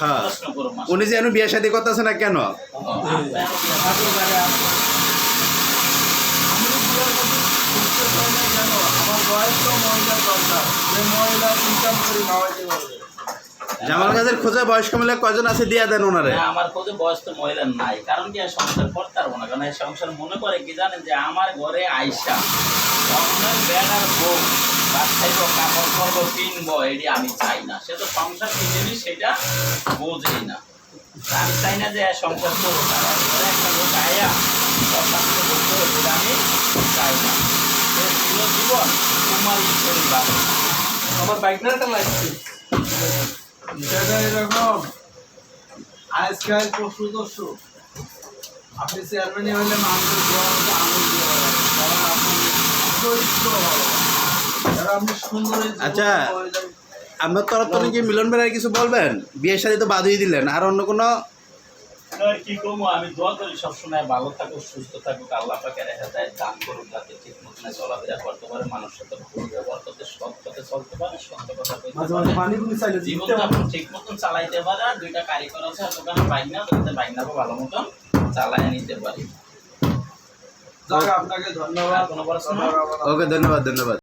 হ্যাঁ উনি যে বিয়ে শাদী করতেছে না কেন? জামাল গাছের খোঁজে বয়স্ক মহিলা কয়জন আছে দিয়া দেন ওনারে। আমার খোঁজে বয়স্ক মহিলা নাই, কারণ কি সংসার করতে পারবো না, কারণ এই সংসার মনে করে কি জানেন যে আমার ঘরে আইসা অন্যের বেড়ার বউ ভাত খাইব কাপড় করবো কিনবো, এটি আমি চাই না। সে তো সংসার কি জিনিস সেটা বোঝেই না। আমি চাই না যে সংসার করবো, আমার ঘরে একটা লোক আয়া অশান্তি করতে হবে, এটা আমি চাই না। ছিল জীবন কুমারী পরিবার। আমার বাইকটা লাগছে বিষয়টা এরকম, আজকাল পশু দস্যু আপনি চেয়ারম্যানই হলে মানুষের দেওয়া হচ্ছে আঙুল দেওয়া হবে, কারণ আপনি চরিত্র ভালো, আপনি সুন্দর। আচ্ছা আপনার তরফ থেকে কি মিলন ভাইয়ের কিছু বলবেন? বিয়ের সাথে তো বাদই দিলেন, আর অন্য কোনো কি করবো? আমি দোয়া করি সবসময় ভালো থাকুক, সুস্থ থাকুক, আল্লাহ পাকে রেখে দেয়, দান করুক, যাতে ঠিক মতন চলাফেরা করতে পারে, মানুষের সাথে ভুল ব্যবহার করতে, সৎ পথে চলতে পারে, সত্য কথা বলতে পারে, জীবনযাপন ঠিক মতন চালাইতে পারে। আর দুইটা কারিগর আছে দোকানে বাইক না ভালো মতন চালাই নিতে পারি। আপনাকে ধন্যবাদ। ওকে ধন্যবাদ।